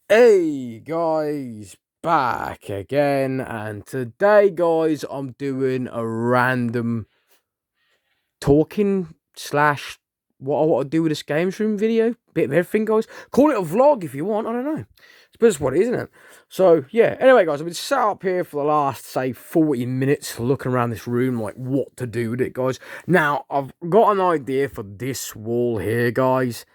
Hey guys, back again, and today, guys, I'm doing a random talking slash what I want to do with this games room video. Bit of everything, guys. Call it a vlog if you want. I don't know. It's just what it is, isn't it? So yeah. Anyway, guys, I've been sat up here for the last say 40 minutes looking around this room, like what to do with it, guys. Now I've got an idea for this wall here, guys.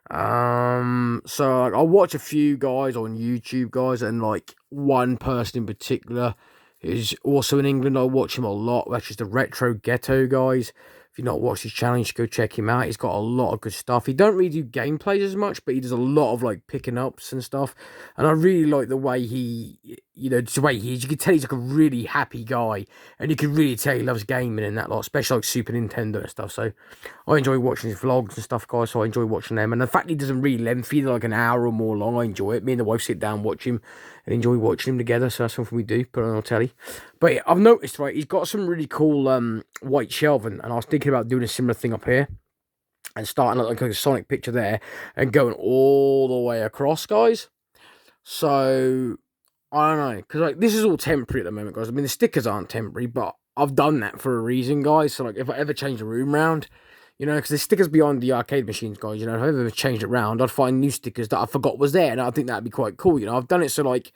So like, I watch a few guys on YouTube, guys, and like one person in particular is also in England. I watch him a lot. That's just the Retro Ghetto, guys. If you've not watched his challenge, go check him out. He's got a lot of good stuff. He don't really do gameplays as much, but he does a lot of like picking ups and stuff. And I really like the way he, just the way he is. You can tell he's like a really happy guy, and you can really tell he loves gaming and that lot, especially like Super Nintendo and stuff. So I enjoy watching his vlogs and stuff, guys. So I enjoy watching them, and the fact he doesn't really lengthy, they're like an hour or more long. I enjoy it. Me and the wife sit down, watch him, and enjoy watching him together. So that's something we do. Put on our telly. But yeah, I've noticed, right, he's got some really cool white shelving, and I was thinking about doing a similar thing up here and starting like a Sonic picture there and going all the way across, guys. So I don't know, because like this is all temporary at the moment, guys. I mean, the stickers aren't temporary, but I've done that for a reason, guys. So like, if I ever change the room round, because the stickers behind the arcade machines, guys. If I ever changed it round, I'd find new stickers that I forgot was there, and I think that'd be quite cool. I've done it so like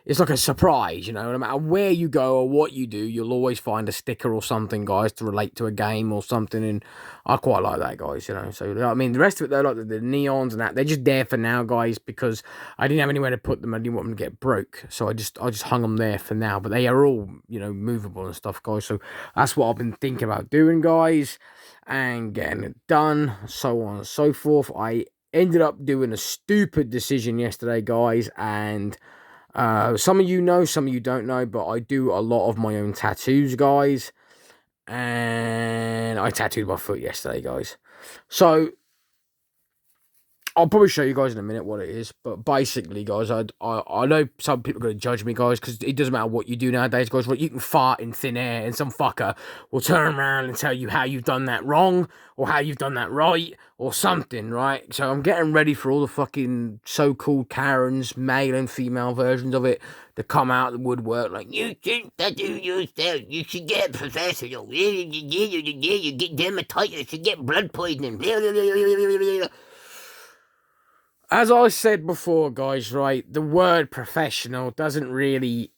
it's like a surprise. No matter where you go or what you do, you'll always find a sticker or something, guys, to relate to a game or something, and I quite like that, guys. So I mean, the rest of it, though, like the neons and that, they're just there for now, guys, because I didn't have anywhere to put them. I didn't want them to get broke, so I just hung them there for now. But they are all movable and stuff, guys. So that's what I've been thinking about doing, guys, and getting it done, so on and so forth. I ended up doing a stupid decision yesterday, guys, and some of you know, some of you don't know, but I do a lot of my own tattoos, guys, and I tattooed my foot yesterday, guys. So I'll probably show you guys in a minute what it is, but basically, guys, I know some people are going to judge me, guys, because it doesn't matter what you do nowadays, guys. Right? You can fart in thin air, and some fucker will turn around and tell you how you've done that wrong, or how you've done that right, or something, right? So I'm getting ready for all the fucking so-called Karens, male and female versions of it, to come out of the woodwork, like, you shouldn't tattoo yourself, you should get a professional, you get dermatitis, you get blood poisoning, as I said before, guys, right, the word professional doesn't really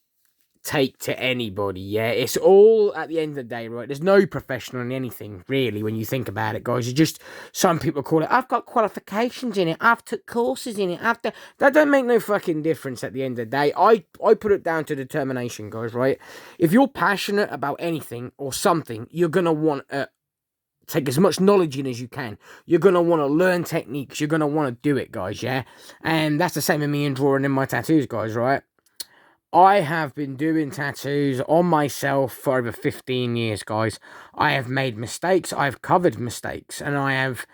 take to anybody, yeah? It's all, at the end of the day, right, there's no professional in anything, really, when you think about it, guys. You just, some people call it, I've got qualifications in it, I've took courses in it, that don't make no fucking difference at the end of the day. I put it down to determination, guys, right? If you're passionate about anything or something, you're gonna want take as much knowledge in as you can. You're going to want to learn techniques. You're going to want to do it, guys, yeah? And that's the same with me in drawing in my tattoos, guys, right? I have been doing tattoos on myself for over 15 years, guys. I have made mistakes. I've covered mistakes. And I have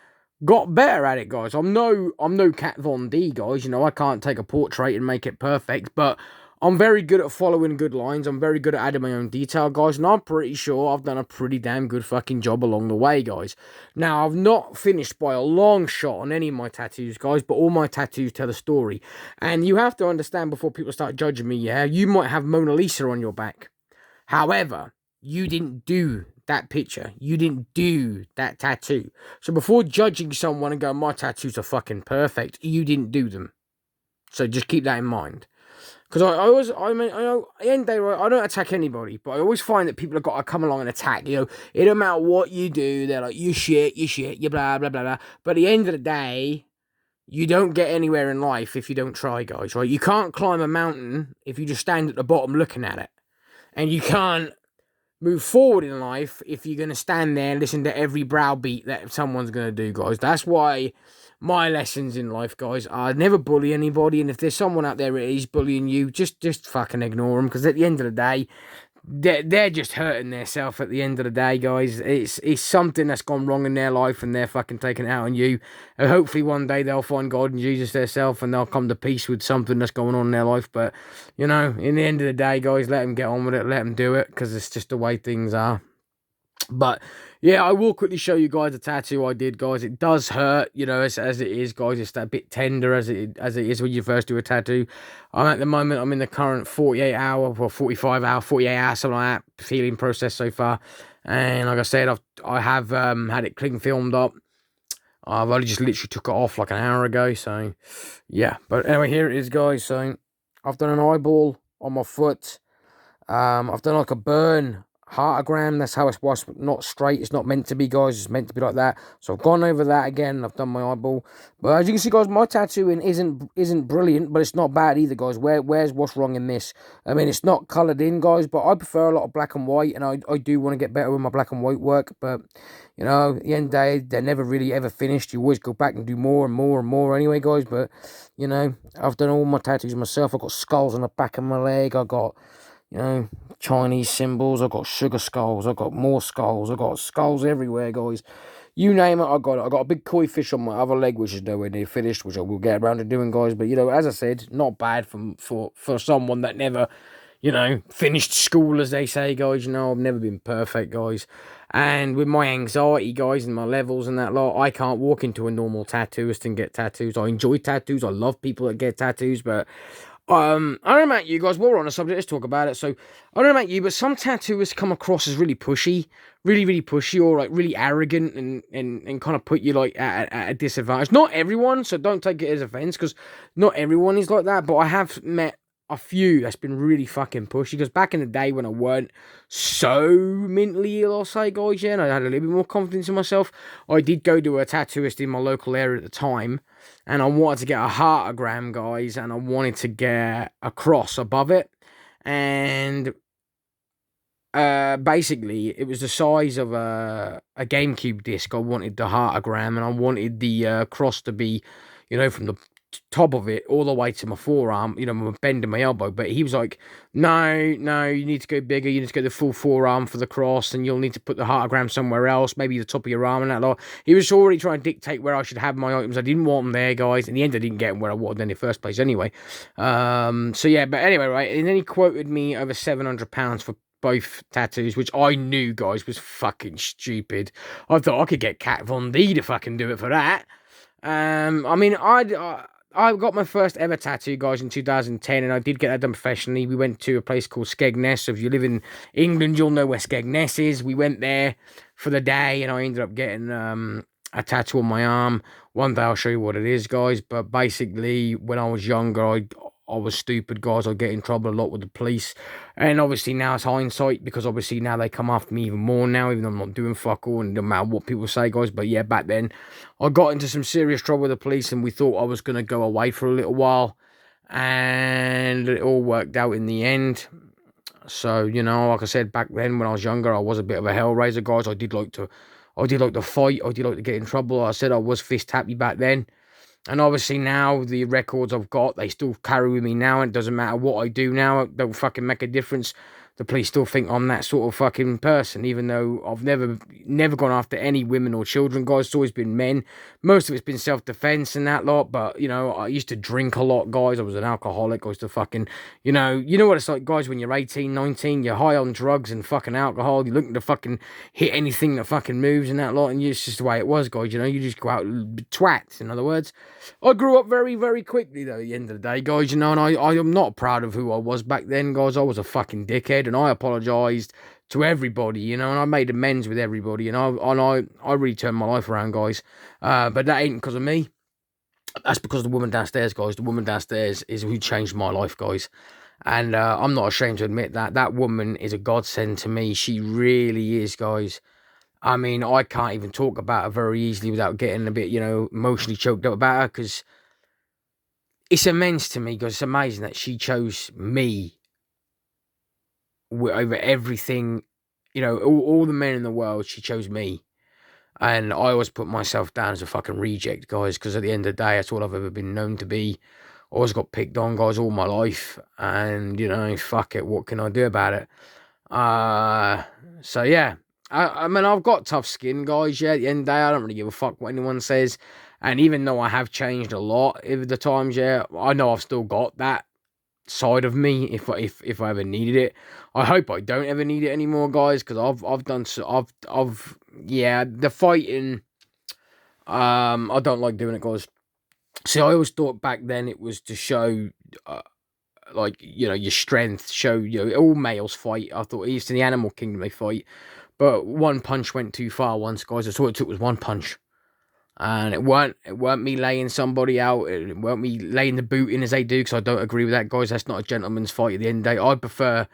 got better at it, guys. I'm no Kat Von D, guys. I can't take a portrait and make it perfect, but I'm very good at following good lines. I'm very good at adding my own detail, guys, and I'm pretty sure I've done a pretty damn good fucking job along the way, guys. Now, I've not finished by a long shot on any of my tattoos, guys, but all my tattoos tell a story. And you have to understand before people start judging me, yeah, you might have Mona Lisa on your back. However, you didn't do that picture. You didn't do that tattoo. So before judging someone and going, my tattoos are fucking perfect, you didn't do them. So just keep that in mind. Because at the end of the day, right, I don't attack anybody, but I always find that people have got to come along and attack. It don't matter what you do, they're like, you shit, you blah, blah, blah, blah. But at the end of the day, you don't get anywhere in life if you don't try, guys, right? You can't climb a mountain if you just stand at the bottom looking at it. And you can't move forward in life if you're going to stand there and listen to every browbeat that someone's going to do, guys. That's why my lessons in life, guys, are never bully anybody. And if there's someone out there that is bullying you, just fucking ignore them. Because at the end of the day, they're just hurting themselves at the end of the day, guys. It's something that's gone wrong in their life and they're fucking taking it out on you. And hopefully one day they'll find God and Jesus themselves and they'll come to peace with something that's going on in their life. But, in the end of the day, guys, let them get on with it. Let them do it because it's just the way things are. But Yeah, I will quickly show you guys the tattoo I did, guys. It does hurt, you know, as it is, guys. It's that bit tender as it is when you first do a tattoo. At the moment, I'm in the current 48 hour or 45 hour, 48 hour, something like that, healing process so far. And like I said, I have had it cling filmed up. I've only just literally took it off like an hour ago, so yeah. But anyway, here it is, guys. So I've done an eyeball on my foot. I've done like a burn heartogram. That's how it's was, not straight. It's not meant to be, guys. It's meant to be like that. So I've gone over that again. I've done my eyeball. But as you can see, guys, my tattooing isn't brilliant, but it's not bad either, guys. Where's what's wrong in this? I mean, it's not coloured in, guys, but I prefer a lot of black and white, and I do want to get better with my black and white work. But you know, at the end of the day, they're never really ever finished. You always go back and do more and more and more anyway, guys. But you know, I've done all my tattoos myself. I've got skulls on the back of my leg. I got, you know, Chinese symbols. I've got sugar skulls. I've got more skulls. I've got skulls everywhere, guys. You name it, I got it. I got a big koi fish on my other leg, which is nowhere near finished, which I will get around to doing, guys. But you know, as I said, not bad for someone that never, you know, finished school, as they say, guys. You know, I've never been perfect, guys. And with my anxiety, guys, and my levels and that lot, I can't walk into a normal tattooist and get tattoos. I enjoy tattoos. I love people that get tattoos, but I don't know about you guys. While we're on the subject, let's talk about it. So, I don't know about you, but some tattooists come across as really pushy, really pushy, or like really arrogant, and kind of put you like at a disadvantage. Not everyone, so don't take it as offense, because not everyone is like that. But I have met a few that's been really fucking pushy. Because back in the day when I weren't so mentally ill, I'll say, guys, yeah, and I had a little bit more confidence in myself, I did go to a tattooist in my local area at the time, and I wanted to get a heartogram, guys, and I wanted to get a cross above it, and basically it was the size of a GameCube disc. I wanted the heartogram, and I wanted the cross to be, you know, from the top of it all the way to my forearm, you know, my bend in my elbow. But he was like, no, you need to go bigger. You need to go the full forearm for the cross, and you'll need to put the heartogram somewhere else, maybe the top of your arm and that lot. He was already trying to dictate where I should have my items. I didn't want them there, guys. In the end, I didn't get them where I wanted them in the first place anyway. So yeah, but anyway, right. And then he quoted me over £700 for both tattoos, which I knew, guys, was fucking stupid. I thought I could get Kat Von D to fucking do it for that. I mean, I got my first ever tattoo, guys, in 2010, and I did get that done professionally. We went to a place called Skegness. So if you live in England, you'll know where Skegness is. We went there for the day, and I ended up getting a tattoo on my arm. One day I'll show you what it is, guys. But basically, when I was younger, I was stupid, guys. I get in trouble a lot with the police. And obviously now it's hindsight, because obviously now they come after me even more now, even though I'm not doing fuck all, and no matter what people say, guys. But yeah, back then I got into some serious trouble with the police, and we thought I was going to go away for a little while, and it all worked out in the end. So, you know, like I said, back then when I was younger, I was a bit of a hellraiser, guys. I did like to fight. I did like to get in trouble. Like I said, I was fist happy back then. And obviously now, the records I've got, they still carry with me now. And it doesn't matter what I do now. It don't fucking make a difference. The police still think I'm that sort of fucking person, even though I've never gone after any women or children, guys. It's always been men. Most of it's been self-defense and that lot. But, you know, I used to drink a lot, guys. I was an alcoholic. I used to fucking, you know what it's like, guys, when you're 18, 19, you're high on drugs and fucking alcohol. You're looking to fucking hit anything that fucking moves and that lot. And it's just the way it was, guys. You know, you just go out twats, in other words. I grew up very quickly, though, at the end of the day, guys, you know, and I am not proud of who I was back then, guys. I was a fucking dickhead, and I apologised to everybody, you know, and I made amends with everybody, and I really turned my life around, guys. But that ain't because of me. That's because of the woman downstairs, guys. The woman downstairs is who changed my life, guys. And I'm not ashamed to admit that. That woman is a godsend to me. She really is, guys. I mean, I can't even talk about her very easily without getting a bit, you know, emotionally choked up about her, because it's immense to me, because it's amazing that she chose me over everything, you know, all the men in the world. She chose me. And I always put myself down as a fucking reject, guys, because at the end of the day, that's all I've ever been known to be. Always got picked on, guys, all my life. And, you know, fuck it, what can I do about it? So yeah. I mean, I've got tough skin, guys. Yeah, at the end of the day, I don't really give a fuck what anyone says. And even though I have changed a lot over the times, yeah, I know I've still got that side of me if I ever needed it. I hope I don't ever need it anymore, guys, because I've done so yeah, the fighting. I don't like doing it, guys. See, I always thought back then it was to show, like, your strength, show, all males fight. I thought East in the animal kingdom they fight, but one punch went too far once, guys. That's all it took was one punch. And it weren't me laying somebody out. It weren't me laying the boot in as they do, because I don't agree with that, guys. That's not a gentleman's fight at the end of the day. I prefer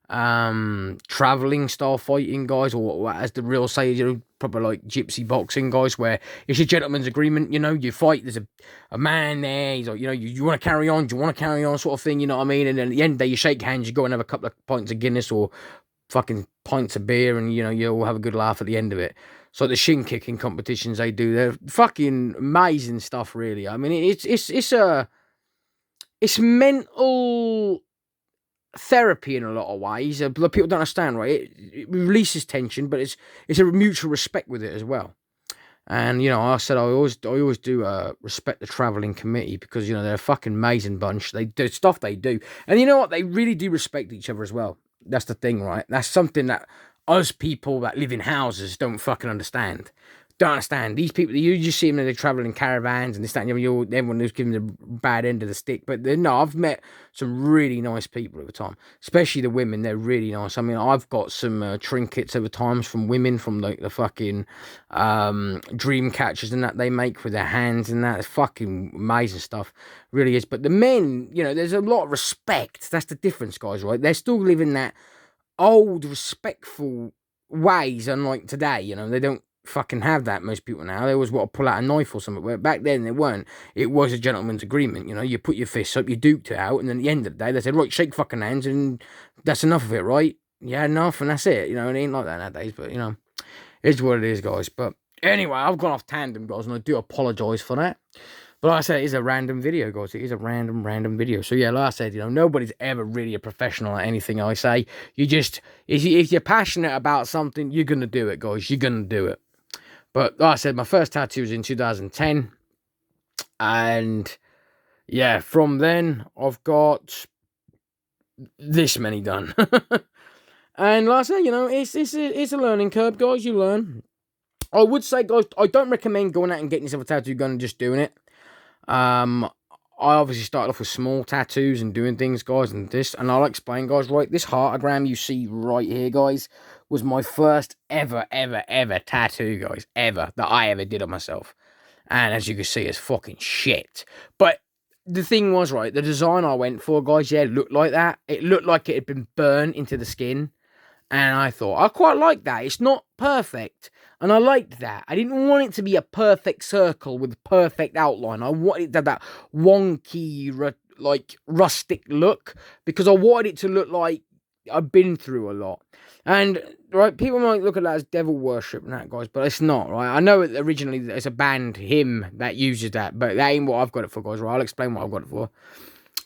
traveling style fighting, guys, or as the real say, proper like gypsy boxing, guys, where it's a gentleman's agreement. You fight. There's a man there. He's like, you want to carry on? Do you want to carry on? Sort of thing. You know what I mean? And then at the end of the day, you shake hands. You go and have a couple of pints of Guinness or fucking pints of beer, and you all have a good laugh at the end of it. So the shin kicking competitions they do, they're fucking amazing stuff, really. I mean, it's mental therapy in a lot of ways. People don't understand, right? It releases tension, but it's a mutual respect with it as well. And I said I always do respect the traveling committee, because they're a fucking amazing bunch. They do stuff they do, and you know what? They really do respect each other as well. That's the thing, right? That's something that us people that live in houses don't fucking understand. Don't understand. These people, you just see them and they travel in caravans and this, that, and everyone who's giving the bad end of the stick. But no, I've met some really nice people over time, especially the women. They're really nice. I mean, I've got some trinkets over times from women, from like the fucking dream catchers and that they make with their hands and that. It's fucking amazing stuff. Really is. But the men, there's a lot of respect. That's the difference, guys, right? They're still living that old respectful ways, unlike today. They don't fucking have that. Most people now, they always want to pull out a knife or something, where back then they weren't. It was a gentleman's agreement. You put your fists up, you duked it out, and then at the end of the day they said, right, shake fucking hands, and that's enough of it, right? Yeah, enough, and that's it. It ain't like that nowadays, but it's what it is, guys. But anyway, I've gone off tandem, guys, and I do apologise for that. But like I said, it is a random video, guys. It is a random video. So yeah, like I said, nobody's ever really a professional at anything I say. You just, if you're passionate about something, you're going to do it, guys. You're going to do it. But like I said, my first tattoo was in 2010. And yeah, from then, I've got this many done. And like I said, it's a learning curve, guys. You learn. I would say, guys, I don't recommend going out and getting yourself a tattoo gun and just doing it. I obviously started off with small tattoos and doing things, guys, and I'll explain, guys, right? This heartogram you see right here, guys, was my first ever tattoo, guys, that I ever did on myself. And as you can see, it's fucking shit. But the thing was, right, the design I went for, guys, yeah, it looked like that. It looked like it had been burned into the skin. And I thought, I quite like that. It's not perfect. And I liked that. I didn't want it to be a perfect circle with perfect outline. I wanted it to have that wonky, like, rustic look. Because I wanted it to look like I've been through a lot. And, right, people might look at that as devil worship and that, guys. But it's not, right? I know originally there's a band, Him, that uses that. But that ain't what I've got it for, guys, right? I'll explain what I've got it for.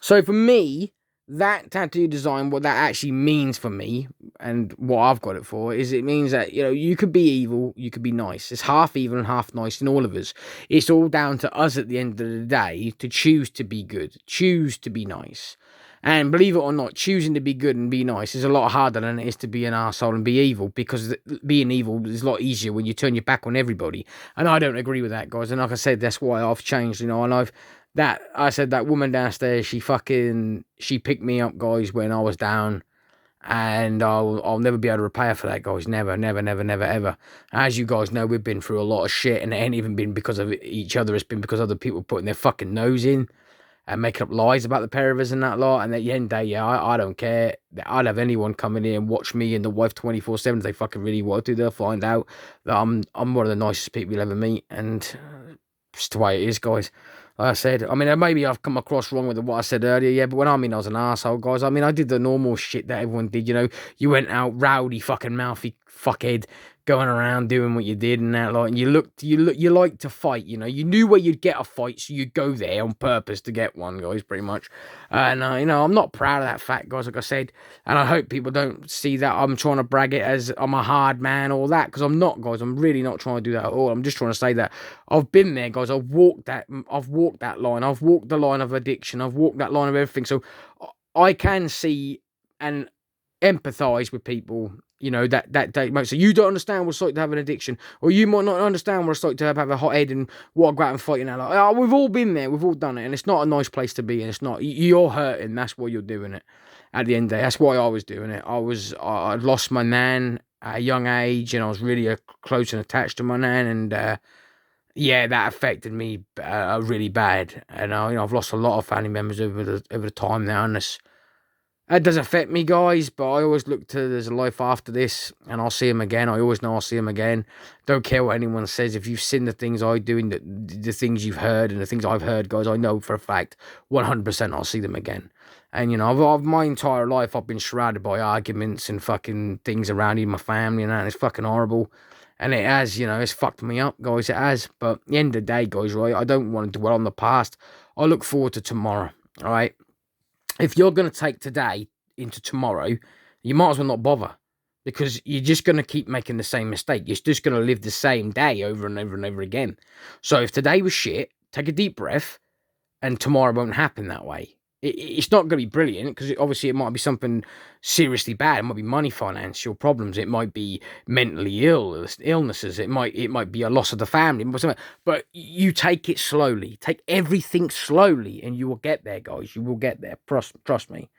So for me, that tattoo design, what that actually means for me and what I've got it for, is it means that, you could be evil, you could be nice. It's half evil and half nice in all of us. It's all down to us at the end of the day to choose to be good, choose to be nice. And believe it or not, choosing to be good and be nice is a lot harder than it is to be an arsehole and be evil, because being evil is a lot easier when you turn your back on everybody. And I don't agree with that, guys. And like I said, that's why I've changed, and I said that woman downstairs, she picked me up, guys, when I was down, and I'll never be able to repay her for that, guys. Never, ever. As you guys know, we've been through a lot of shit, and it ain't even been because of each other. It's been because other people putting their fucking nose in and making up lies about the pair of us and that lot. And at the end of the day, yeah, I don't care. I'd have anyone come in here and watch me and the wife 24/7 if they fucking really want to. They'll find out that I'm one of the nicest people you'll ever meet, and it's the way it is, guys. Like I said, I mean, maybe I've come across wrong with what I said earlier, yeah, but when I mean I was an arsehole, guys, I mean, I did the normal shit that everyone did, you went out rowdy fucking mouthy fuckhead, going around doing what you did and that, like, and you like to fight, you knew where you'd get a fight, so you'd go there on purpose to get one, guys, pretty much. And I'm not proud of that fact, guys, like I said, and I hope people don't see that I'm trying to brag it as I'm a hard man or that, because I'm not, guys. I'm really not trying to do that at all. I'm just trying to say that I've been there, guys. I've walked that line. I've walked the line of addiction. I've walked that line of everything. So I can see and empathize with people, you know, that might say, you don't understand what it's like to have an addiction, or you might not understand what it's like to have a hot head and want to go out and fight. Like, oh, we've all been there, we've all done it, and it's not a nice place to be, and it's not, you're hurting, that's why you're doing it. At the end of the day, that's why I was doing it. I lost my nan at a young age, and I was really close and attached to my nan, and yeah, that affected me really bad. And I've lost a lot of family members over the time now, and that does affect me, guys, but I always look to there's a life after this, and I'll see him again. I always know I'll see him again. Don't care what anyone says. If you've seen the things I do and the things you've heard and the things I've heard, guys, I know for a fact 100% I'll see them again. And, you know, I've my entire life, I've been surrounded by arguments and fucking things around in my family and that, and it's fucking horrible. And it has, you know, it's fucked me up, guys, it has. But at the end of the day, guys, right, I don't want to dwell on the past. I look forward to tomorrow, all right? If you're going to take today into tomorrow, you might as well not bother, because you're just going to keep making the same mistake. You're just going to live the same day over and over and over again. So if today was shit, take a deep breath, and tomorrow won't happen that way. It's not going to be brilliant, because obviously it might be something seriously bad. It might be money, financial problems. It might be mentally illnesses. It might be a loss of the family. But you take it slowly. Take everything slowly, and you will get there, guys. You will get there. Trust me.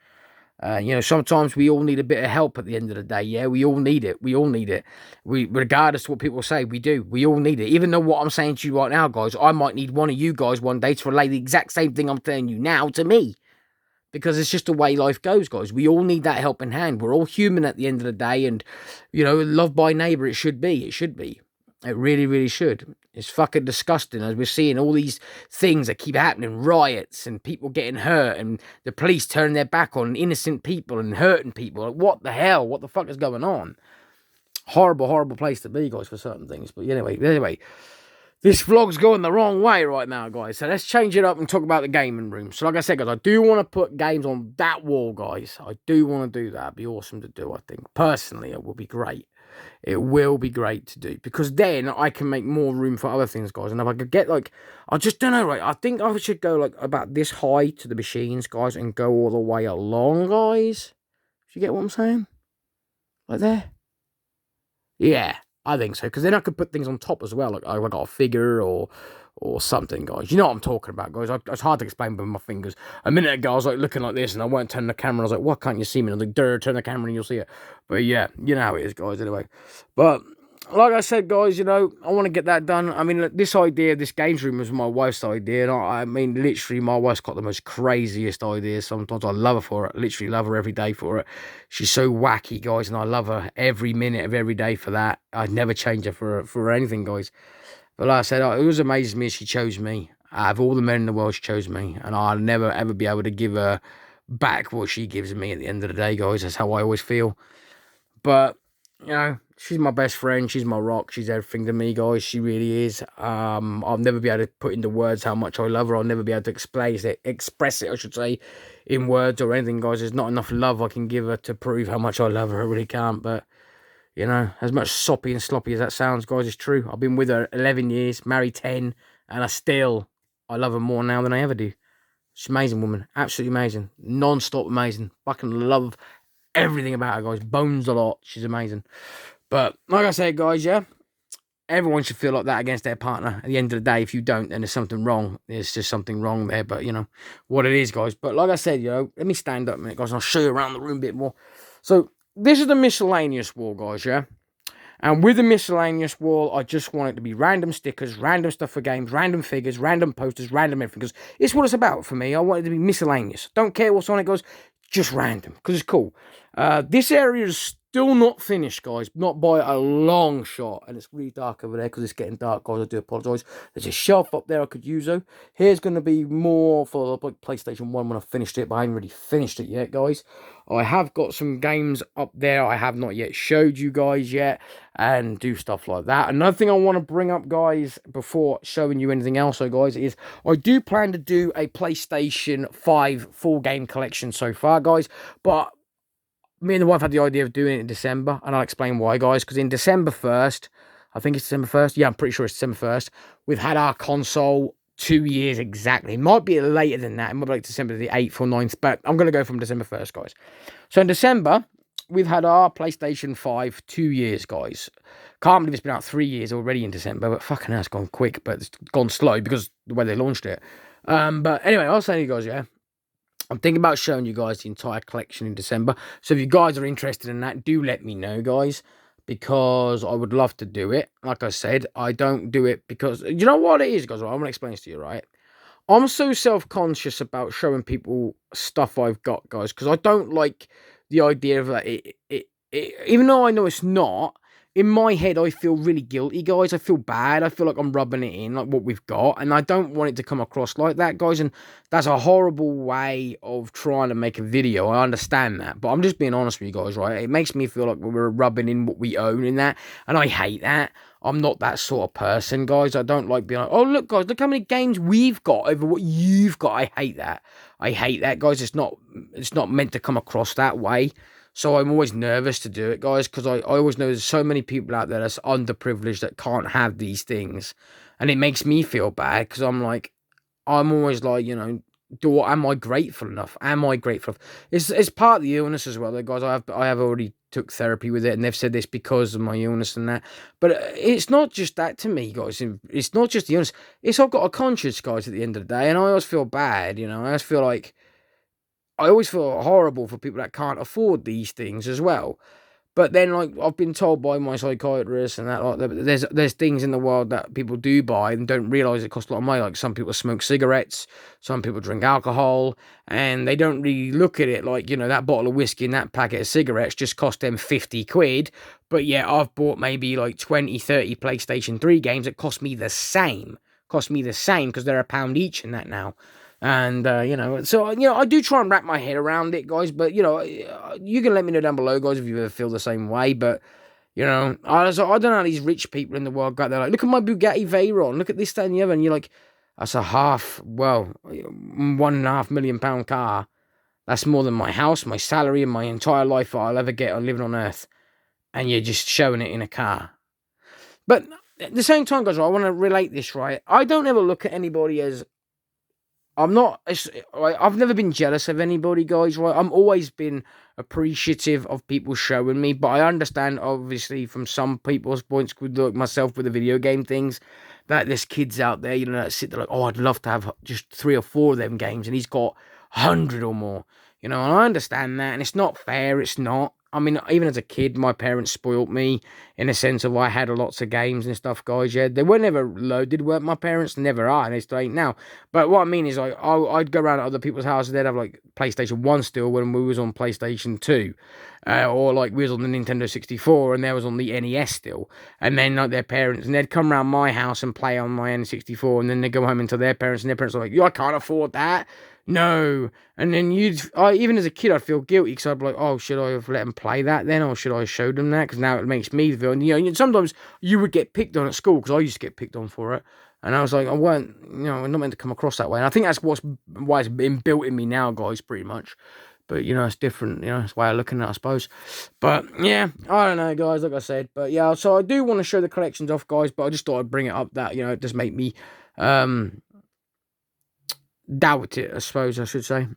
You know, sometimes we all need a bit of help at the end of the day. Yeah, we all need it. We all need it. Regardless of what people say, we do. We all need it. Even though what I'm saying to you right now, guys, I might need one of you guys one day to relay the exact same thing I'm telling you now to me. Because it's just the way life goes, guys. We all need that helping hand. We're all human at the end of the day. And, you know, love by neighbour, it should be. It should be. It really, really should. It's fucking disgusting as we're seeing all these things that keep happening. Riots and people getting hurt and the police turning their back on innocent people and hurting people. Like, what the hell? What the fuck is going on? Horrible, horrible place to be, guys, for certain things. But anyway. This vlog's going the wrong way right now, guys. So let's change it up and talk about the gaming room. So like I said, guys, I do want to put games on that wall, guys. I do want to do that. It'd be awesome to do, I think. Personally, it will be great. It will be great to do. Because then I can make more room for other things, guys. And if I could get, like, I just don't know, right? I think I should go, like, about this high to the machines, guys, and go all the way along, guys. Do you get what I'm saying? Like there? Yeah. I think so, because then I could put things on top as well, like I got a figure or something, guys. You know what I'm talking about, guys. It's hard to explain with my fingers. A minute ago, I was like looking like this, and I won't turn the camera. I was like, "What can't you see me?" And I was like, turn the camera, and you'll see it. But yeah, you know how it is, guys. Anyway, but like I said, guys, you know, I want to get that done. I mean, this idea, this games room was my wife's idea. And I mean, literally, my wife's got the most craziest ideas. Sometimes I love her for it. Literally love her every day for it. She's so wacky, guys, and I love her every minute of every day for that. I'd never change her for anything, guys. But like I said, it was amazing me she chose me. Out of all the men in the world, she chose me. And I'll never, ever be able to give her back what she gives me at the end of the day, guys. That's how I always feel. But, you know, she's my best friend. She's my rock. She's everything to me, guys. She really is. I'll never be able to put into words how much I love her. I'll never be able to express it, I should say, in words or anything, guys. There's not enough love I can give her to prove how much I love her. I really can't. But, you know, as much soppy and sloppy as that sounds, guys, it's true. I've been with her 11 years, married 10, and I love her more now than I ever do. She's an amazing woman. Absolutely amazing. Non-stop amazing. Fucking love everything about her, guys. Bones a lot. She's amazing. But like I said, guys, yeah, everyone should feel like that against their partner. At the end of the day, if you don't, then there's something wrong. There's just something wrong there. But, you know, what it is, guys. But like I said, you know, let me stand up a minute, guys, and I'll show you around the room a bit more. So this is the miscellaneous wall, guys, yeah? And with the miscellaneous wall, I just want it to be random stickers, random stuff for games, random figures, random posters, random everything. Because it's what it's about for me. I want it to be miscellaneous. Don't care what's on it, guys. Just random, because it's cool. This area is still not finished, guys. Not by a long shot. And it's really dark over there because it's getting dark, guys. I do apologise. There's a shelf up there I could use, though. Here's going to be more for like PlayStation 1 when I finished it, but I haven't really finished it yet, guys. I have got some games up there I have not yet showed you guys yet, and do stuff like that. Another thing I want to bring up, guys, before showing you anything else, so guys, is I do plan to do a PlayStation 5 full game collection so far, guys, but me and the wife had the idea of doing it in December, and I'll explain why, guys, because in December 1st, I think it's December 1st, yeah, I'm pretty sure it's December 1st, we've had our console 2 years exactly. It might be later than that. It might be like December the 8th or 9th, but I'm going to go from December 1st, guys. So in December, we've had our PlayStation 5 2 years, guys. Can't believe it's been out 3 years already in December, but fucking hell, it's gone quick, but it's gone slow because the way they launched it. But anyway, I was saying to you guys, yeah, I'm thinking about showing you guys the entire collection in December. So if you guys are interested in that, do let me know, guys, because I would love to do it. Like I said, I don't do it because, you know what it is, guys? I want to explain this to you, right? I'm so self-conscious about showing people stuff I've got, guys, because I don't like the idea of even though I know it's not, in my head, I feel really guilty, guys. I feel bad. I feel like I'm rubbing it in, like what we've got, and I don't want it to come across like that, guys, and that's a horrible way of trying to make a video. I understand that, but I'm just being honest with you guys, right? It makes me feel like we're rubbing in what we own in that, and I hate that. I'm not that sort of person, guys. I don't like being like, oh, look, guys, look how many games we've got over what you've got. I hate that. I hate that, guys. It's not meant to come across that way. So I'm always nervous to do it, guys, because I always know there's so many people out there that's underprivileged that can't have these things. And it makes me feel bad because I'm always like, you know, am I grateful enough? Am I grateful? It's part of the illness as well, though, guys. I have already took therapy with it, and they've said this because of my illness and that. But it's not just that to me, guys. It's not just the illness. It's I've got a conscience, guys, at the end of the day, and I always feel bad, you know. I always feel horrible for people that can't afford these things as well. But then, like, I've been told by my psychiatrist and that, like, there's things in the world that people do buy and don't realise it costs a lot of money. Like, some people smoke cigarettes, some people drink alcohol, and they don't really look at it like, you know, that bottle of whiskey and that packet of cigarettes just cost them 50 quid. But yeah, I've bought maybe like 20, 30 PlayStation 3 games that cost me the same. Because they're £1 each in that now. And, you know, so, you know, I do try and wrap my head around it, guys, but, you know, you can let me know down below, guys, if you ever feel the same way, but, you know, I don't know how these rich people in the world got there, like, look at my Bugatti Veyron, look at this, that, and the other, and you're like, that's £1.5 million car, that's more than my house, my salary, and my entire life that I'll ever get on living on Earth, and you're just showing it in a car. But at the same time, guys, I want to relate this, right? I don't ever look at anybody as, I've never been jealous of anybody, guys, right? I've always been appreciative of people showing me, but I understand, obviously, from some people's points, with like myself with the video game things, that there's kids out there, you know, that sit there like, oh, I'd love to have just 3 or 4 of them games, and he's got 100 or more, you know, and I understand that, and it's not fair, it's not. I mean, even as a kid, my parents spoilt me in a sense of I had lots of games and stuff, guys, yeah. They were never loaded, weren't my parents? Never are, and they still ain't now. But what I mean is, like, I'd go around to other people's houses, they'd have, like, PlayStation 1 still when we was on PlayStation 2. Or, like, we was on the Nintendo 64 and they was on the NES still. And then, like, their parents, and they'd come around my house and play on my N64, and then they'd go home and tell their parents, and their parents were like, I can't afford that. No. And then even as a kid, I'd feel guilty because I'd be like, oh, should I have let them play that then? Or should I have showed them that? Because now it makes me feel, and, you know, sometimes you would get picked on at school because I used to get picked on for it. And I was like, I'm not meant to come across that way. And I think that's why it's been built in me now, guys, pretty much. But, you know, it's different, you know, it's the way I'm looking at it, I suppose. But, yeah, I don't know, guys, like I said. But, yeah, so I do want to show the collections off, guys, but I just thought I'd bring it up that, you know, it does make me, doubt it, I suppose I should say.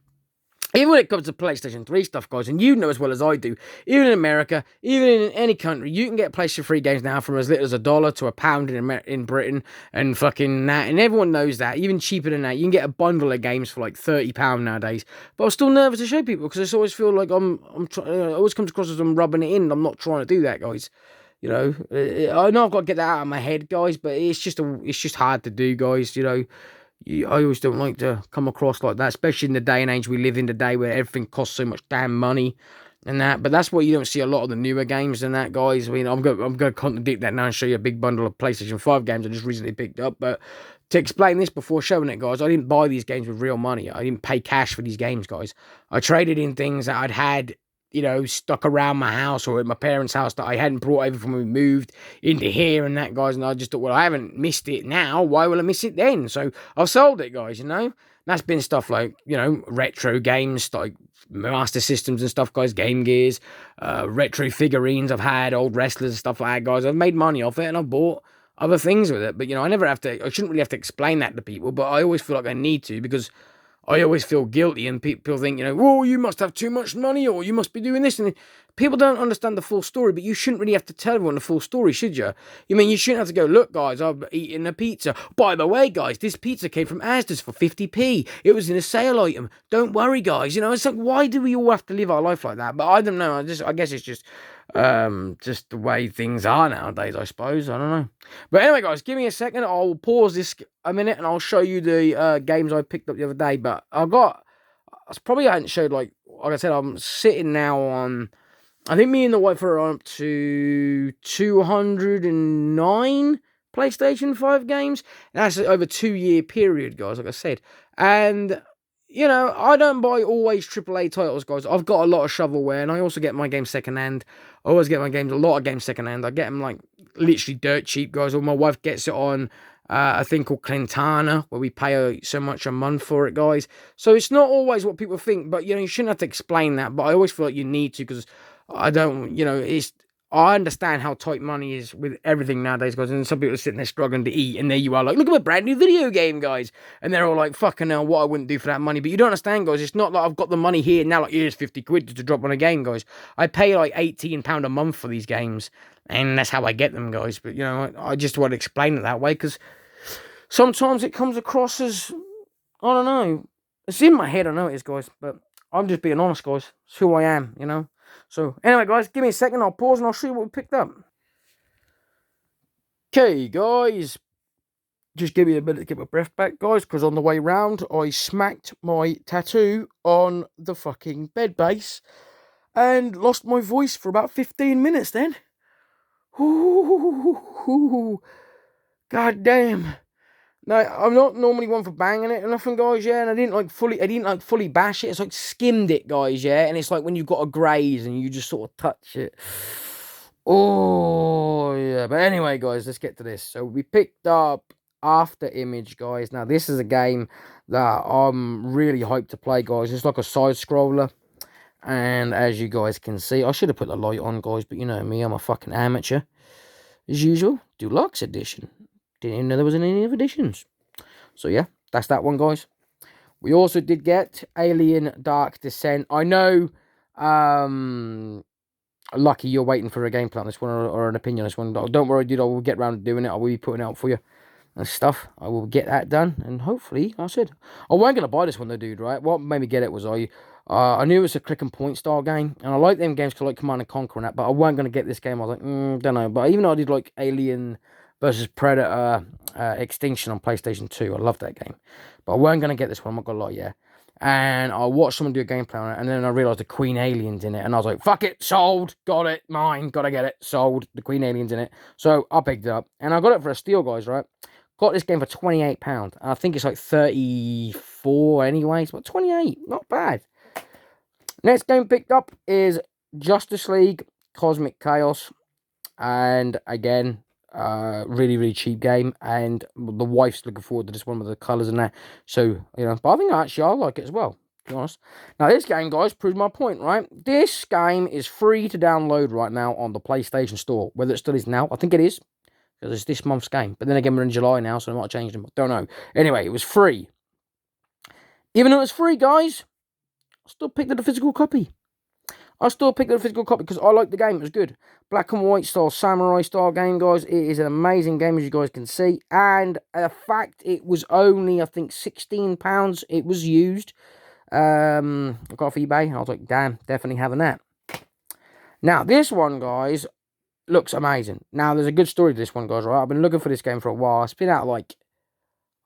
Even when it comes to PlayStation 3 stuff, guys, and you know as well as I do, even in America, even in any country, you can get PlayStation 3 games now from as little as $1 to £1 in Britain, and fucking that, and everyone knows that. Even cheaper than that, you can get a bundle of games for like £30 nowadays. But I'm still nervous to show people because I always feel like it always comes across as I'm rubbing it in. I'm not trying to do that, guys. You know, I know I've got to get that out of my head, guys, but it's just hard to do, guys. You know. I always don't like to come across like that, especially in the day and age we live in today where everything costs so much damn money and that. But that's why you don't see a lot of the newer games and that, guys. I mean, I'm going to contradict that now and show you a big bundle of PlayStation 5 games I just recently picked up. But to explain this before showing it, guys, I didn't buy these games with real money. I didn't pay cash for these games, guys. I traded in things that I'd had, you know, stuck around my house or at my parents' house that I hadn't brought over from when we moved into here and that, guys. And I just thought, well, I haven't missed it now. Why will I miss it then? So I've sold it, guys, you know. That's been stuff like, you know, retro games, like Master Systems and stuff, guys, Game Gears, retro figurines I've had, old wrestlers and stuff like that, guys. I've made money off it and I've bought other things with it. But, I shouldn't really have to explain that to people, but I always feel like I need to, because I always feel guilty, and people think, oh, you must have too much money, or you must be doing this. And people don't understand the full story, but you shouldn't really have to tell everyone the full story, should you? You shouldn't have to go, look, guys, I've eaten a pizza. By the way, guys, this pizza came from Asda's for 50p. It was in a sale item. Don't worry, guys. It's like, why do we all have to live our life like that? But I don't know. I guess it's just the way things are nowadays, I suppose. I don't know. But anyway, guys, give me a second. I'll pause this a minute and I'll show you the games I picked up the other day. But I hadn't showed, like I said, I'm sitting now on, I think me and the wife are up to 209 PlayStation 5 games. That's over a 2-year period, guys, like I said. And I don't buy always AAA titles, guys. I've got a lot of shovelware, and I also get my games secondhand. I always get a lot of games secondhand. I get them, like, literally dirt cheap, guys. Or my wife gets it on a thing called Clintana, where we pay so much a month for it, guys. So it's not always what people think, but, you shouldn't have to explain that. But I always feel like you need to, because I understand how tight money is with everything nowadays, guys. And some people are sitting there struggling to eat. And there you are, like, look at my brand new video game, guys. And they're all like, fucking hell, what I wouldn't do for that money. But you don't understand, guys. It's not like I've got the money here now, like, here's 50 quid to drop on a game, guys. I pay like £18 a month for these games. And that's how I get them, guys. But, I just want to explain it that way, because sometimes it comes across as, I don't know. It's in my head, I know it is, guys. But I'm just being honest, guys. It's who I am, So, anyway, guys, give me a second. I'll pause and I'll show you what we picked up. Okay, guys. Just give me a minute to get my breath back, guys, because on the way round, I smacked my tattoo on the fucking bed base and lost my voice for about 15 minutes then. Ooh, god damn. No, I'm not normally one for banging it or nothing, guys, yeah, and I didn't fully bash it. It's like skimmed it, guys, yeah, and it's like when you've got a graze and you just sort of touch it. Oh, yeah, but anyway, guys, let's get to this. So we picked up After Image, guys. Now, this is a game that I'm really hyped to play, guys. It's like a side-scroller, and as you guys can see, I should have put the light on, guys, but you know me, I'm a fucking amateur. As usual, Deluxe Edition. Didn't even know there was any other editions. So yeah, that's that one, guys. We also did get Alien Dark Descent. I know, Lucky, you're waiting for a gameplay on this one, or an opinion on this one. Don't worry, dude, I will get around to doing it. I will be putting it out for you and stuff. I will get that done, and hopefully, I said, I wasn't going to buy this one though, dude, right? What made me get it was I knew it was a click and point style game, and I like them games called like Command and Conquer and that, but I wasn't going to get this game. I was like, don't know. But even though I did like Alien versus Predator Extinction on PlayStation 2, I love that game. But I wasn't going to get this one, I'm not going to lie, yeah. And I watched someone do a gameplay on it, and then I realised the Queen Alien's in it, and I was like, fuck it, sold, got it, mine, gotta get it, sold, the Queen Alien's in it. So I picked it up, and I got it for a steal, guys, right? Got this game for £28, and I think it's like 34 anyway, it's about 28, not bad. Next game picked up is Justice League Cosmic Chaos, and again, really, really cheap game, and the wife's looking forward to this one with the colours and that. So, but I think actually I like it as well, to be honest. Now, this game, guys, proves my point, right? This game is free to download right now on the PlayStation Store. Whether it still is now, I think it is, because it's this month's game. But then again, we're in July now, so I might have changed them. Don't know. Anyway, it was free. Even though it was free, guys, I still picked up a physical copy. Because I like the game. It was good. Black and white style, samurai style game, guys. It is an amazing game, as you guys can see. And the fact it was only, I think, £16 it was used. I got off eBay, and I was like, damn, definitely having that. Now, this one, guys, looks amazing. Now, there's a good story to this one, guys, right? I've been looking for this game for a while. It's been out, like,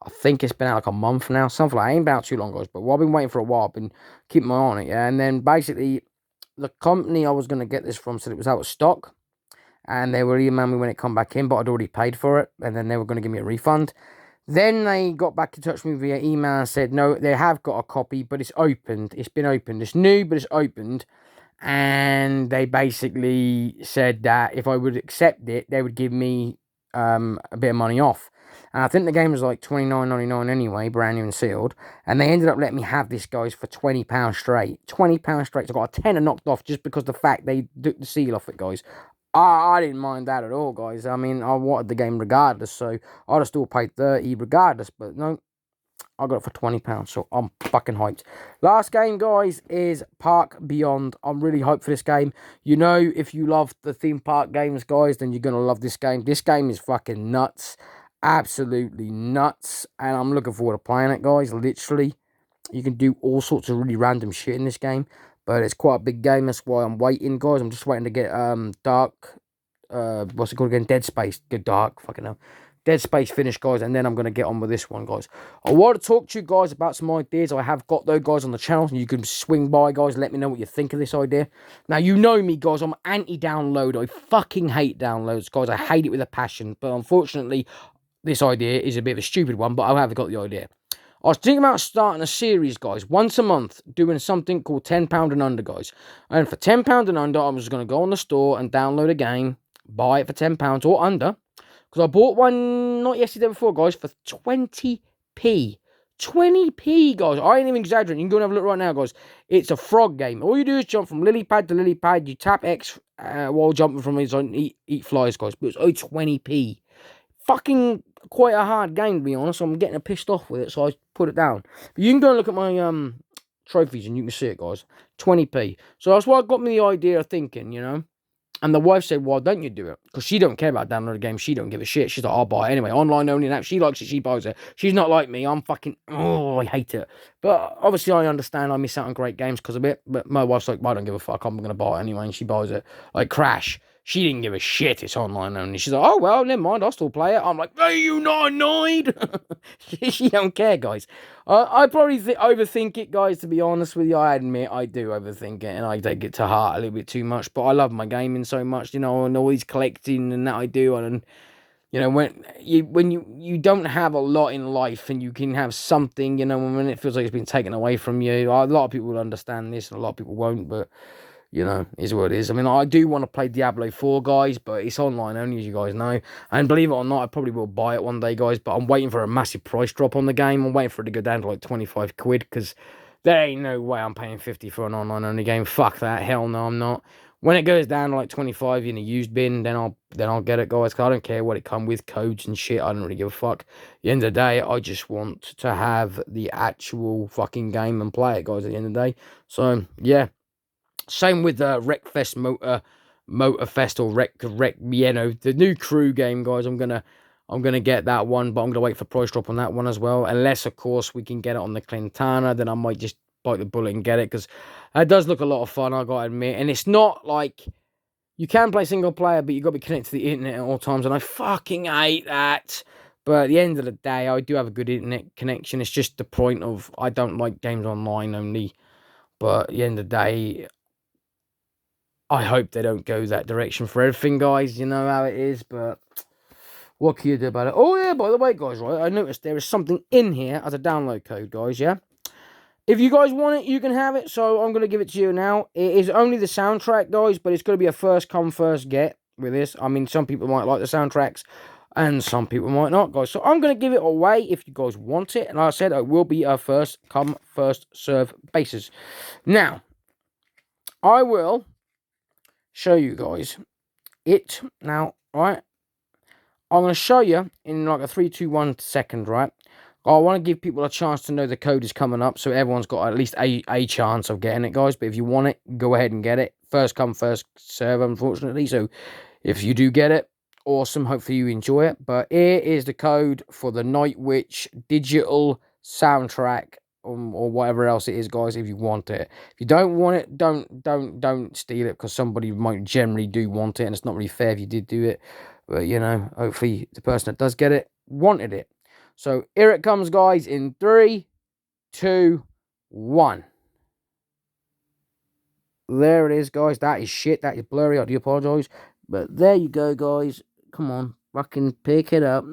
I think it's been out like a month now. Something like that. It ain't been out too long, guys. But I've been waiting for a while. I've been keeping my eye on it, yeah. And then, basically, the company I was going to get this from said it was out of stock, and they were emailing me when it come back in, but I'd already paid for it, and then they were going to give me a refund. Then they got back in touch with me via email and said, no, they have got a copy, but it's opened. It's been opened. It's new, but it's opened. And they basically said that if I would accept it, they would give me a bit of money off. And I think the game was like $29.99 anyway, brand new and sealed. And they ended up letting me have this, guys, for £20 straight. £20 straight. So I got a tenner knocked off just because the fact they took the seal off it, guys. I didn't mind that at all, guys. I mean, I wanted the game regardless, so I'd have still paid 30 regardless, but no, I got it for £20, so I'm fucking hyped. Last game, guys, is Park Beyond. I'm really hyped for this game. You know, if you love the theme park games, guys, then you're going to love this game. This game is fucking nuts. Absolutely nuts. And I'm looking forward to playing it, guys. Literally, you can do all sorts of really random shit in this game. But it's quite a big game. That's why I'm waiting, guys. I'm just waiting to get Dark... what's it called again? Dead Space. Get Dark. Fucking hell. Dead Space finished, guys, and then I'm going to get on with this one, guys. I want to talk to you guys about some ideas I have got, though, guys, on the channel. You can swing by, guys, let me know what you think of this idea. Now, you know me, guys, I'm anti-download. I fucking hate downloads, guys. I hate it with a passion, but unfortunately, this idea is a bit of a stupid one, but I have got the idea. I was thinking about starting a series, guys, once a month, doing something called £10 and under, guys. And for £10 and under, I'm just going to go on the store and download a game, buy it for £10 or under. Because I bought one, not yesterday, before, guys, for 20p. 20p, guys. I ain't even exaggerating. You can go and have a look right now, guys. It's a frog game. All you do is jump from lily pad to lily pad. You tap X while jumping from it and eat flies, guys. But it's only 20p. Fucking quite a hard game, to be honest. I'm getting pissed off with it, so I put it down. But you can go and look at my trophies and you can see it, guys. 20p. So that's why got me the idea of thinking, you know. And the wife said, why don't you do it? Because she don't care about downloading games. She don't give a shit. She's like, I'll buy it anyway. Online only and app. She likes it. She buys it. She's not like me. I'm fucking, oh, I hate it. But obviously I understand I miss out on great games because of it. But my wife's like, I don't give a fuck. I'm going to buy it anyway. And she buys it. Like Crash. She didn't give a shit. It's online only. She's like, oh, well, never mind. I'll still play it. I'm like, are you not annoyed? She don't care, guys. I probably overthink it, guys, to be honest with you. I admit I do overthink it and I take it to heart a little bit too much. But I love my gaming so much, you know, and always collecting and that I do. And, you know, when you don't have a lot in life and you can have something, you know, when it feels like it's been taken away from you. A lot of people will understand this and a lot of people won't, but... you know, is what it is. I mean, I do want to play Diablo 4, guys, but it's online only, as you guys know. And believe it or not, I probably will buy it one day, guys, but I'm waiting for a massive price drop on the game. I'm waiting for it to go down to like 25 quid, because there ain't no way I'm paying 50 for an online only game. Fuck that. Hell no, I'm not. When it goes down to like 25 in a used bin, then I'll get it, guys. Cause I don't care what it comes with, codes and shit. I don't really give a fuck. At the end of the day, I just want to have the actual fucking game and play it, guys, at the end of the day. So, yeah. Same with Wreckfest Motorfest or Wreck, you know, the new crew game, guys. I'm gonna get that one, but I'm gonna wait for price drop on that one as well. Unless, of course, we can get it on the Clintana, then I might just bite the bullet and get it, because that does look a lot of fun, I gotta admit. And it's not like you can play single player, but you gotta be connected to the internet at all times, and I fucking hate that. But at the end of the day, I do have a good internet connection. It's just the point of I don't like games online only. But at the end of the day, I hope they don't go that direction for everything, guys. You know how it is, but what can you do about it? Oh, yeah, by the way, guys, right, I noticed there is something in here as a download code, guys, yeah? If you guys want it, you can have it, so I'm going to give it to you now. It is only the soundtrack, guys, but it's going to be a first come, first get with this. I mean, some people might like the soundtracks, and some people might not, guys. So I'm going to give it away if you guys want it. And like I said, it will be a first come, first serve basis. Now, I will show you guys it now, right? I'm going to show you in like a 3, 2, 1 second, right? I want to give people a chance to know the code is coming up, so everyone's got at least a chance of getting it, guys. But if you want it, go ahead and get it. First come, first serve, unfortunately. So if you do get it, awesome. Hopefully you enjoy it. But here is the code for the Night Witch digital soundtrack, or whatever else it is, guys, if you want it. If you don't want it, don't steal it, because somebody might generally do want it, and it's not really fair if you did do it. But, you know, hopefully the person that does get it wanted it. So here it comes, guys, in 3, 2, 1. There it is, guys. That is shit. That is blurry. I do apologise. But there you go, guys. Come on. Fucking pick it up.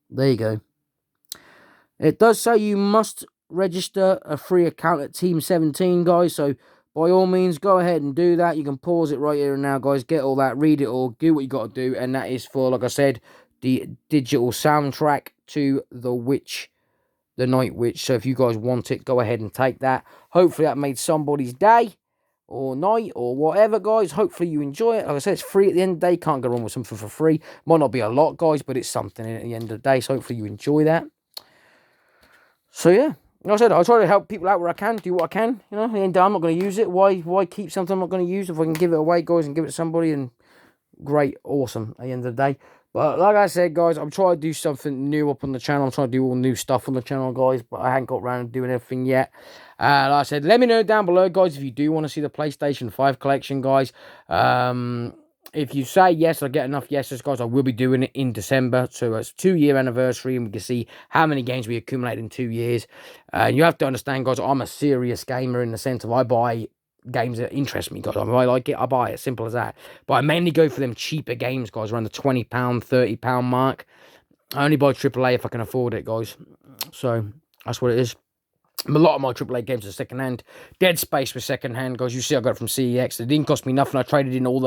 There you go. It does say you must register a free account at Team 17, guys. So by all means, go ahead and do that. You can pause it right here and now, guys. Get all that. Read it all. Do what you got to do. And that is for, like I said, the digital soundtrack to The Night Witch. So if you guys want it, go ahead and take that. Hopefully that made somebody's day, or night or whatever, guys. Hopefully you enjoy it. Like I said, it's free at the end of the day. Can't go wrong with something for free. Might not be a lot, guys, but it's something at the end of the day. So hopefully you enjoy that. So yeah, like I said, I try to help people out where I can, do what I can. You know, at the end of the day, I'm not going to use it. Why keep something I'm not going to use if I can give it away, guys, and give it to somebody? And great, awesome. At the end of the day. But like I said, guys, I'm trying to do something new up on the channel. I'm trying to do all new stuff on the channel, guys, but I haven't got around to doing everything yet. Like I said, let me know down below, guys, if you do want to see the PlayStation 5 collection, guys. If you say yes, I get enough yeses, guys, I will be doing it in December. So it's 2-year anniversary, and we can see how many games we accumulate in 2 years. You have to understand, guys, I'm a serious gamer in the sense of I buy games that interest me, guys. I like it, I buy it, simple as that. But I mainly go for them cheaper games, guys, around the £20, £30 mark. I only buy AAA if I can afford it, guys. So that's what it is. A lot of my AAA games are secondhand. Dead Space was secondhand, guys. You see I got it from CEX. It didn't cost me nothing. I traded in all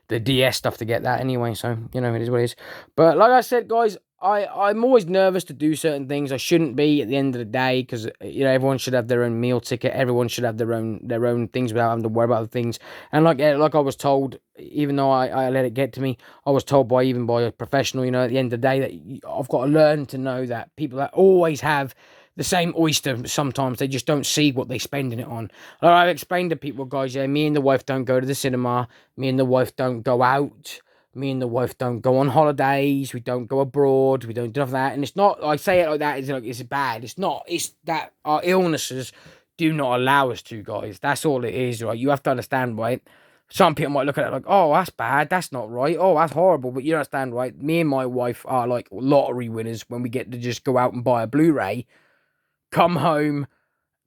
the DS stuff to get that anyway. So, you know, it is what it is. But like I said, guys, I'm always nervous to do certain things. I shouldn't be at the end of the day, because, you know, everyone should have their own meal ticket. Everyone should have their own things without having to worry about the things. And like I was told, even though I let it get to me, I was told by a professional, you know, at the end of the day, that I've got to learn to know that people that always have the same oyster, sometimes they just don't see what they're spending it on. Like I've explained to people, guys, yeah, me and the wife don't go to the cinema. Me and the wife don't go out. Me and the wife don't go on holidays. We don't go abroad. We don't do that. And it's not, I say it like that, it's bad. It's not. It's that our illnesses do not allow us to, guys. That's all it is, right? You have to understand, right? Some people might look at it like, oh, that's bad. That's not right. Oh, that's horrible. But you understand, right? Me and my wife are like lottery winners when we get to just go out and buy a Blu-ray, come home,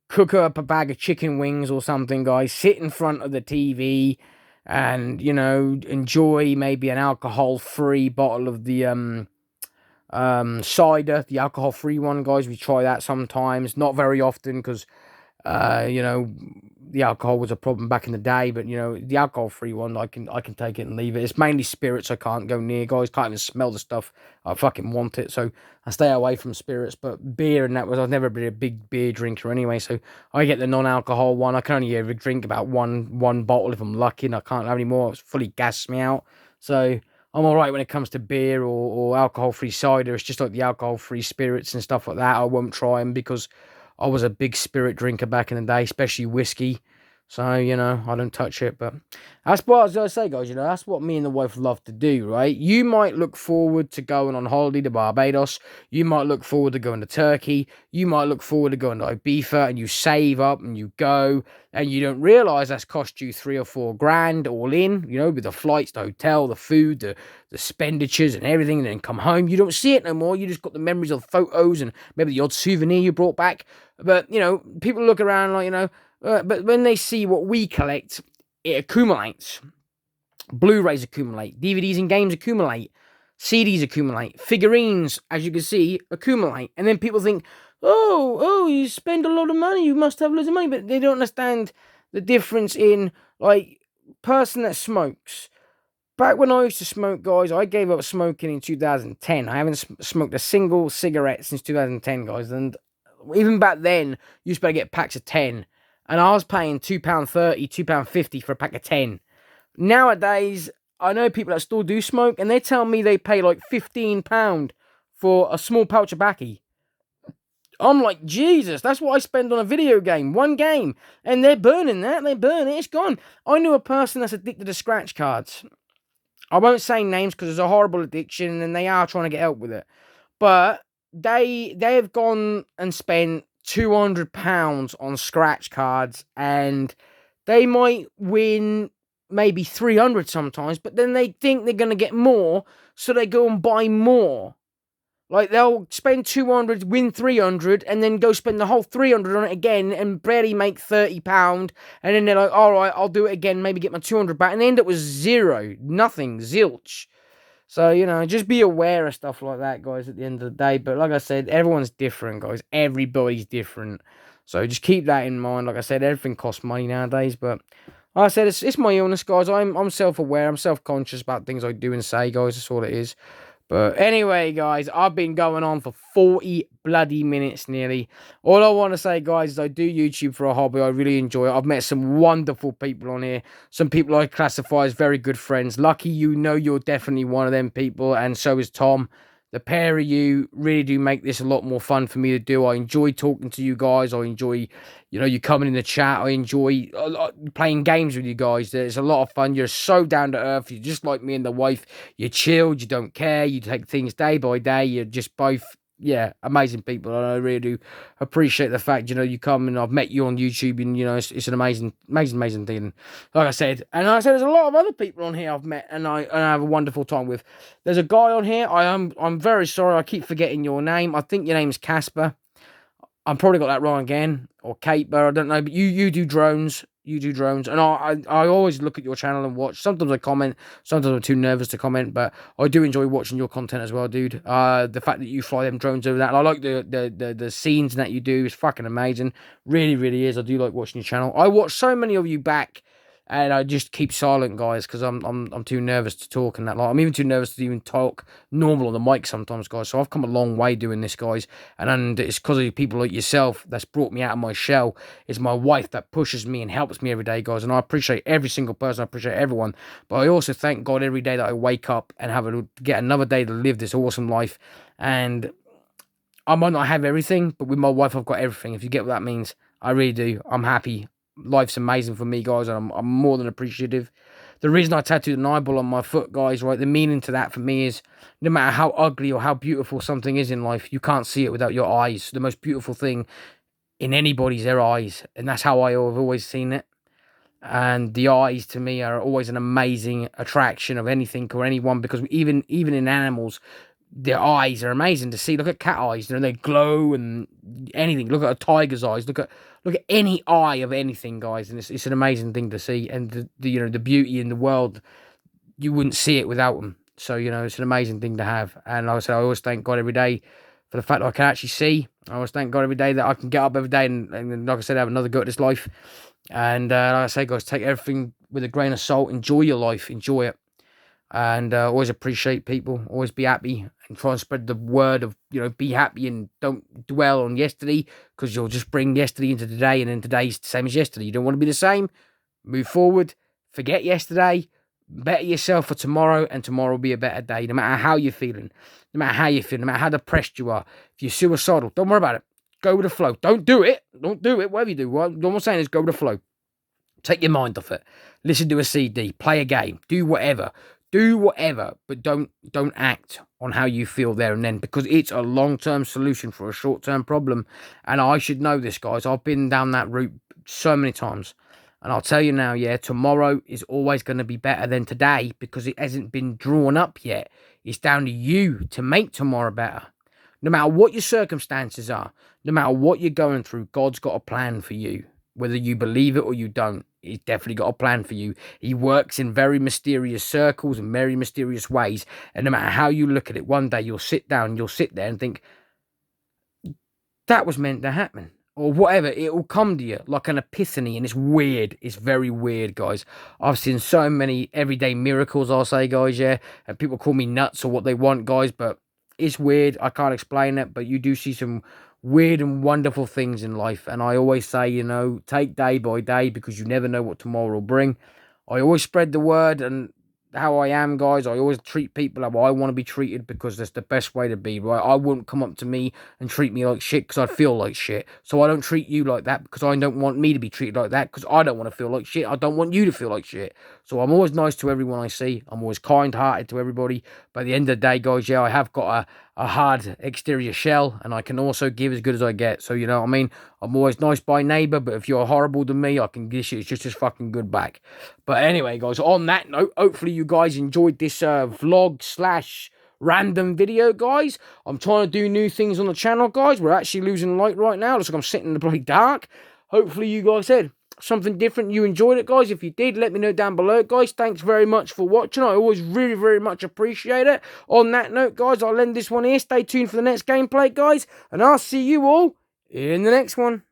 cook up a bag of chicken wings or something, guys, sit in front of the TV and, you know, enjoy maybe an alcohol-free bottle of the cider, the alcohol-free one, guys. We try that sometimes, not very often, because you know, the alcohol was a problem back in the day, but, you know, the alcohol-free one, I can take it and leave it. It's mainly spirits I can't go near, guys. Can't even smell the stuff. I fucking want it, so I stay away from spirits. But beer and that was, I've never been a big beer drinker anyway, so I get the non-alcohol one. I can only ever drink about one bottle if I'm lucky, and I can't have any more. It's fully gassed me out. So I'm all right when it comes to beer or alcohol-free cider. It's just like the alcohol-free spirits and stuff like that, I won't try them, because I was a big spirit drinker back in the day, especially whiskey. So, you know, I don't touch it. But that's what I was going to say, guys. You know, that's what me and the wife love to do, right? You might look forward to going on holiday to Barbados. You might look forward to going to Turkey. You might look forward to going to Ibiza, and you save up and you go, and you don't realise that's cost you 3 or 4 grand all in, you know, with the flights, the hotel, the food, the expenditures and everything, and then come home. You don't see it no more. You just got the memories of photos and maybe the odd souvenir you brought back. But, you know, people look around like, you know, but when they see what we collect, it accumulates. Blu-rays accumulate. DVDs and games accumulate. CDs accumulate. Figurines, as you can see, accumulate. And then people think, oh, you spend a lot of money. You must have loads of money. But they don't understand the difference in, like, person that smokes. Back when I used to smoke, guys, I gave up smoking in 2010. I haven't smoked a single cigarette since 2010, guys. And even back then, you used to be able to get packs of 10. And I was paying £2.30, £2.50 for a pack of 10. Nowadays, I know people that still do smoke, and they tell me they pay like £15 for a small pouch of baccy. I'm like, Jesus, that's what I spend on a video game. One game. And they're burning that. They burn it. It's gone. I knew a person that's addicted to scratch cards. I won't say names because it's a horrible addiction, and they are trying to get help with it. But they've gone and spent £200 on scratch cards, and they might win maybe 300 sometimes, but then they think they're going to get more, so they go and buy more. Like, they'll spend 200, win 300, and then go spend the whole 300 on it again and barely make £30. And then they're like, all right, I'll do it again, maybe get my 200 back. And they end up with zero, nothing, zilch. So, you know, just be aware of stuff like that, guys, at the end of the day. But like I said, everyone's different, guys. Everybody's different. So just keep that in mind. Like I said, everything costs money nowadays. But like I said, it's my illness, guys. I'm self-aware. I'm self-conscious about things I do and say, guys. That's all it is. But anyway, guys, I've been going on for 40 bloody minutes nearly. All I want to say, guys, is I do YouTube for a hobby. I really enjoy it. I've met some wonderful people on here. Some people I classify as very good friends. Lucky you know you're definitely one of them people, and so is Tom. The pair of you really do make this a lot more fun for me to do. I enjoy talking to you guys. I enjoy, you coming in the chat. I enjoy playing games with you guys. There's a lot of fun. You're so down to earth. You're just like me and the wife. You're chilled. You don't care. You take things day by day. You're just both, yeah, amazing people. And I really do appreciate the fact, you come and I've met you on YouTube, and, it's an amazing thing. Like I said, there's a lot of other people on here I've met and I have a wonderful time with. There's a guy on here. I'm very sorry. I keep forgetting your name. I think your name's Casper. I'm probably got that wrong again, or Kate, but I don't know. But you do drones. You do drones, and I always look at your channel and watch. Sometimes I comment, sometimes I'm too nervous to comment, but I do enjoy watching your content as well, dude. The fact that you fly them drones over that, and I like the scenes that you do is fucking amazing. Really, really is. I do like watching your channel. I watch so many of you back, and I just keep silent, guys, because I'm too nervous to talk and that. Like, I'm even too nervous to even talk normal on the mic sometimes, guys. So I've come a long way doing this, guys, and it's because of people like yourself that's brought me out of my shell. It's my wife that pushes me and helps me every day, guys, and I appreciate every single person. I appreciate everyone, but I also thank God every day that I wake up and get another day to live this awesome life. And I might not have everything, but with my wife, I've got everything. If you get what that means, I really do. I'm happy. Life's amazing for me, guys, and I'm more than appreciative. The reason I tattooed an eyeball on my foot, guys, right, the meaning to that for me is no matter how ugly or how beautiful something is in life, you can't see it without your eyes. The most beautiful thing in anybody's their eyes, and that's how I have always seen it. And the eyes, to me, are always an amazing attraction of anything or anyone, because even in animals, their eyes are amazing to see. Look at cat eyes, they glow, and anything. Look at a tiger's eyes. Look at any eye of anything, guys, and it's an amazing thing to see. And the beauty in the world, you wouldn't see it without them. So it's an amazing thing to have. And like I said, I always thank God every day for the fact that I can actually see. I always thank God every day that I can get up every day and like I said, have another go at this life. And like I say, guys, take everything with a grain of salt. Enjoy your life. Enjoy it. And always appreciate people. Always be happy and try and spread the word of, be happy and don't dwell on yesterday, because you'll just bring yesterday into today, and then today's the same as yesterday. You don't want to be the same. Move forward. Forget yesterday. Better yourself for tomorrow, and tomorrow will be a better day. No matter how you're feeling. No matter how you feel. No matter how depressed you are. If you're suicidal, don't worry about it. Go with the flow. Don't do it. Don't do it. Whatever you do. What I'm saying is go with the flow. Take your mind off it. Listen to a CD. Play a game. Do whatever. But don't act on how you feel there and then, because it's a long-term solution for a short-term problem. And I should know this, guys. I've been down that route so many times. And I'll tell you now, yeah, tomorrow is always going to be better than today, because it hasn't been drawn up yet. It's down to you to make tomorrow better. No matter what your circumstances are, no matter what you're going through, God's got a plan for you. Whether you believe it or you don't, He's definitely got a plan for you. He works in very mysterious circles and very mysterious ways. And no matter how you look at it, one day you'll sit down, you'll sit there and think, that was meant to happen. Or whatever, it will come to you like an epiphany, and it's weird. It's very weird, guys. I've seen so many everyday miracles, I'll say, guys, yeah. And people call me nuts or what they want, guys, but it's weird. I can't explain it, but you do see some weird and wonderful things in life. And I always say, take day by day, because you never know what tomorrow will bring. I always spread the word, and how I am, guys. I always treat people how I want to be treated, because that's the best way to be, right? I wouldn't come up to me and treat me like shit because I'd feel like shit. So I don't treat you like that, because I don't want me to be treated like that, because I don't want to feel like shit. I don't want you to feel like shit. So I'm always nice to everyone I see. I'm always kind-hearted to everybody. But at the end of the day, guys, yeah, I have got a hard exterior shell, and I can also give as good as I get. So, you know what I mean? I'm always nice by neighbour, but if you're horrible to me, I can dish it. It's just as fucking good back. But anyway, guys, on that note, hopefully you guys enjoyed this vlog / random video, guys. I'm trying to do new things on the channel, guys. We're actually losing light right now. Looks like I'm sitting in the bloody dark. Hopefully you guys said something different. You enjoyed it, guys. If you did, let me know down below, guys. Thanks very much for watching. I always really, very much appreciate it. On that note, guys, I'll end this one here. Stay tuned for the next gameplay, guys. And I'll see you all in the next one.